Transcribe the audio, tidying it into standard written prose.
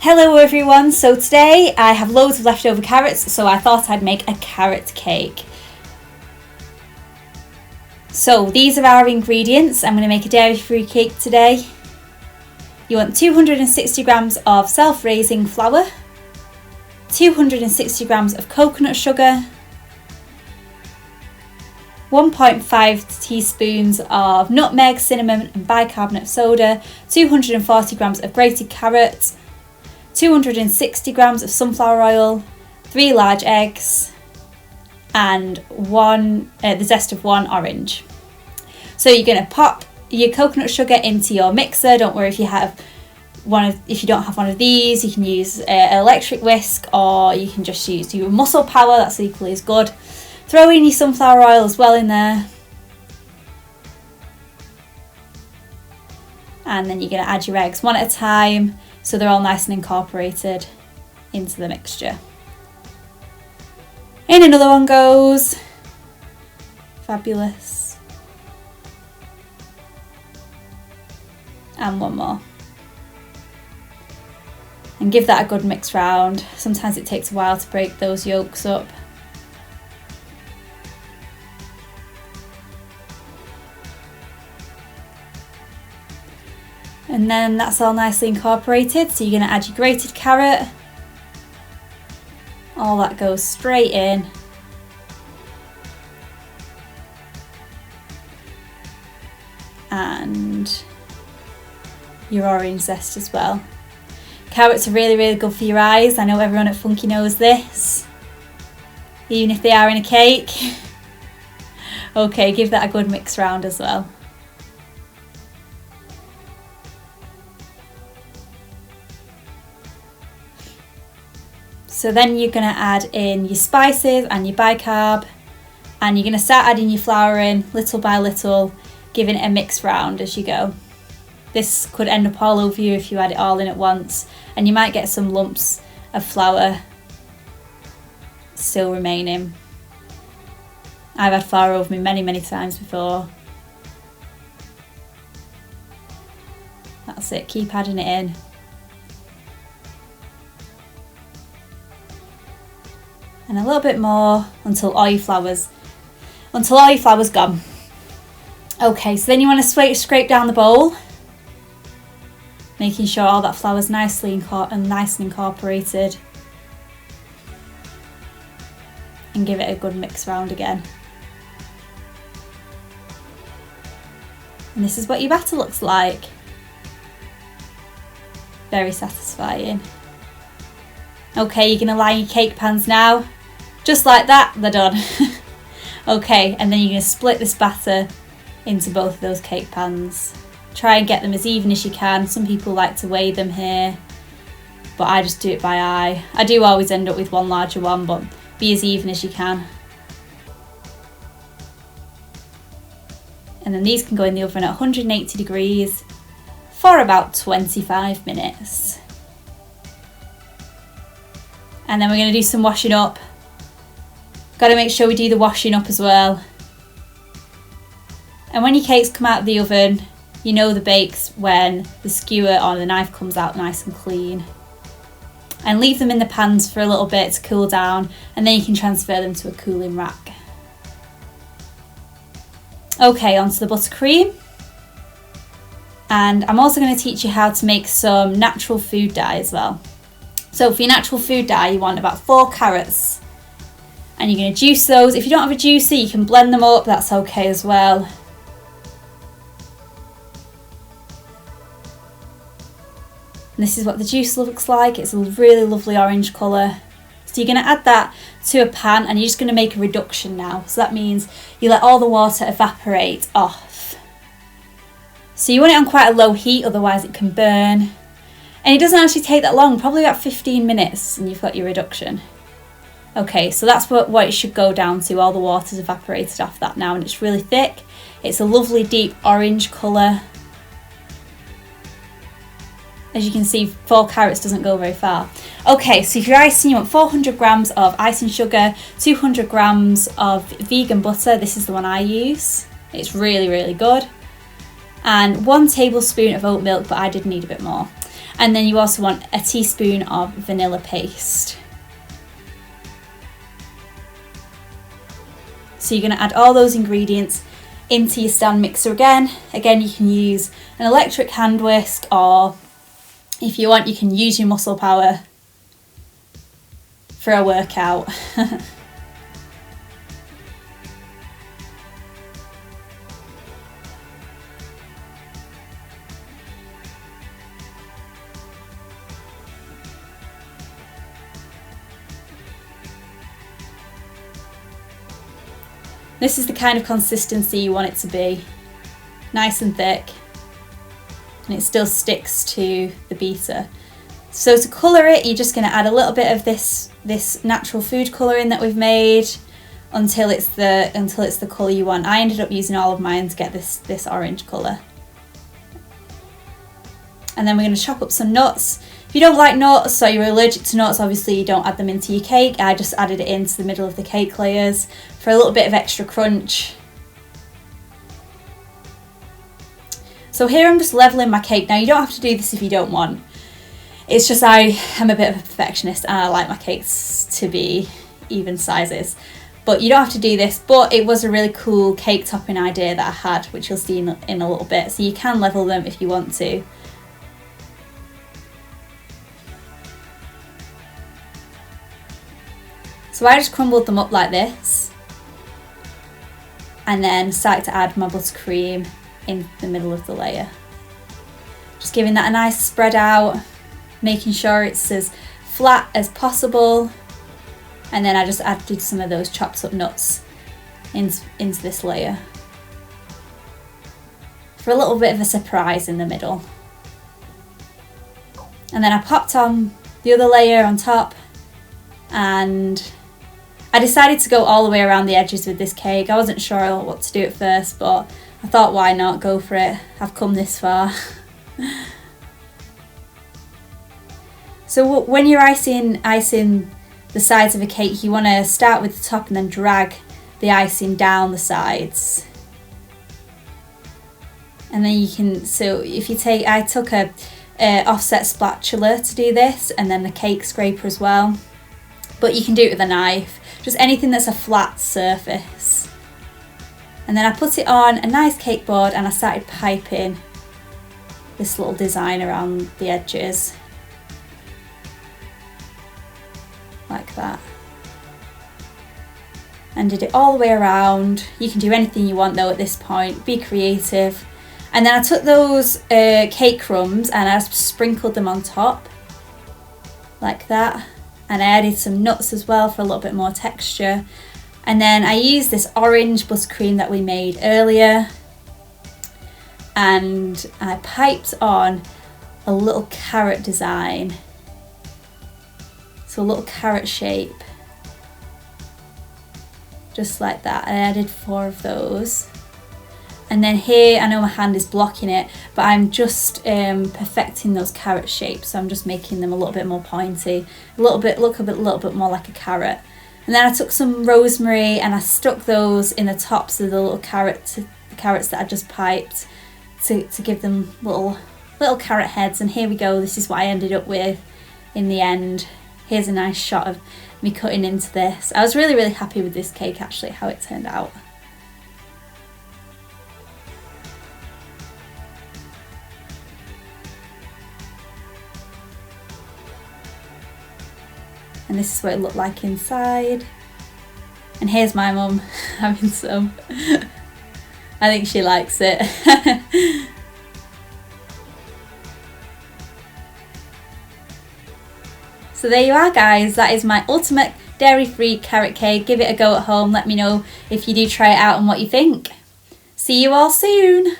Hello everyone, so today I have loads of leftover carrots, so I thought I'd make a carrot cake. So these are our ingredients. I'm going to make a dairy-free cake today. You want 260 grams of self-raising flour, 260 grams of coconut sugar, 1.5 teaspoons of nutmeg, cinnamon and bicarbonate of soda, 240 grams of grated carrot, 260 grams of sunflower oil, 3 large eggs, and the zest of 1 orange. So you're going to pop your coconut sugar into your mixer. Don't worry if you don't have one of these, you can use an electric whisk, or you can just use your muscle power, that's equally as good. Throw in your sunflower oil as well in there. And then you're going to add your eggs one at a time, so they're all nice and incorporated into the mixture. In another one goes. Fabulous. And one more. And give that a good mix round. Sometimes it takes a while to break those yolks up. And then that's all nicely incorporated, so you're going to add your grated carrot. All that goes straight in. And your orange zest as well. Carrots are really, really good for your eyes. I know everyone at Funky knows this, even if they are in a cake. Okay, give that a good mix round as well. So then you're going to add in your spices and your bicarb, and you're going to start adding your flour in little by little, giving it a mix round as you go. This could end up all over you if you add it all in at once, and you might get some lumps of flour still remaining. I've had flour over me many, many times before. That's it, keep adding it in. And a little bit more until all your flour's gone. Okay, so then you want to scrape down the bowl, making sure all that flour's nice and incorporated, and give it a good mix round again. And this is what your batter looks like. Very satisfying. Okay, you're going to line your cake pans now. Just like that, they're done. Okay, and then you're going to split this batter into both of those cake pans. Try and get them as even as you can. Some people like to weigh them here, but I just do it by eye. I do always end up with one larger one, but be as even as you can. And then these can go in the oven at 180 degrees for about 25 minutes. And then we're going to do some washing up. Got to make sure we do the washing up as well. And when your cakes come out of the oven, you know the bake's when the skewer or the knife comes out nice and clean. And leave them in the pans for a little bit to cool down, and then you can transfer them to a cooling rack. Okay, onto the buttercream. And I'm also going to teach you how to make some natural food dye as well. So for your natural food dye, you want about 4 carrots, and you're going to juice those. If you don't have a juicer, you can blend them up, that's okay as well. And this is what the juice looks like. It's a really lovely orange colour. So you're going to add that to a pan, and you're just going to make a reduction now. So that means you let all the water evaporate off. So you want it on quite a low heat, otherwise it can burn. And it doesn't actually take that long, probably about 15 minutes, and you've got your reduction. Okay, so that's what it should go down to. All the water's evaporated off that now, and it's really thick. It's a lovely deep orange colour. As you can see, 4 carrots doesn't go very far. Okay, so if you're icing, you want 400 grams of icing sugar, 200 grams of vegan butter. This is the one I use. It's really, really good. And 1 tablespoon of oat milk, but I did need a bit more. And then you also want a teaspoon of vanilla paste. So you're going to add all those ingredients into your stand mixer again. Again, you can use an electric hand whisk, or if you want, you can use your muscle power for a workout. This is the kind of consistency you want it to be. Nice and thick. And it still sticks to the beater. So to colour it, you're just going to add a little bit of this natural food colouring that we've made until it's the colour you want. I ended up using all of mine to get this orange colour. And then we're going to chop up some nuts. If you don't like nuts, or you're allergic to nuts, obviously you don't add them into your cake. I just added it into the middle of the cake layers for a little bit of extra crunch. So here I'm just levelling my cake. Now you don't have to do this if you don't want. It's just I am a bit of a perfectionist and I like my cakes to be even sizes. But you don't have to do this, but it was a really cool cake topping idea that I had, which you'll see in a little bit. So you can level them if you want to. So I just crumbled them up like this and then started to add my buttercream in the middle of the layer. Just giving that a nice spread out, making sure it's as flat as possible. And then I just added some of those chopped up nuts into this layer for a little bit of a surprise in the middle. And then I popped on the other layer on top, and I decided to go all the way around the edges with this cake. I wasn't sure what to do at first, but I thought, why not, go for it. I've come this far. So when you're icing the sides of a cake, you want to start with the top and then drag the icing down the sides. And then you can, so if you take, I took a offset spatula to do this, and then the cake scraper as well. But you can do it with a knife, just anything that's a flat surface. And then I put it on a nice cake board and I started piping this little design around the edges. Like that. And did it all the way around. You can do anything you want though at this point, be creative. And then I took those cake crumbs and I sprinkled them on top, like that. And I added some nuts as well for a little bit more texture. And then I used this orange buttercream that we made earlier. And I piped on a little carrot design. So a little carrot shape. Just like that. I added 4 of those. And then here, I know my hand is blocking it, but I'm just perfecting those carrot shapes. So I'm just making them a little bit more pointy, look a little bit more like a carrot. And then I took some rosemary and I stuck those in the tops of the little carrots that I just piped to give them little carrot heads. And here we go. This is what I ended up with in the end. Here's a nice shot of me cutting into this. I was really, really happy with this cake actually, how it turned out. And this is what it looked like inside. And here's my mum having some. I think she likes it. So there you are guys, that is my ultimate dairy-free carrot cake. Give it a go at home, let me know if you do try it out and what you think. See you all soon!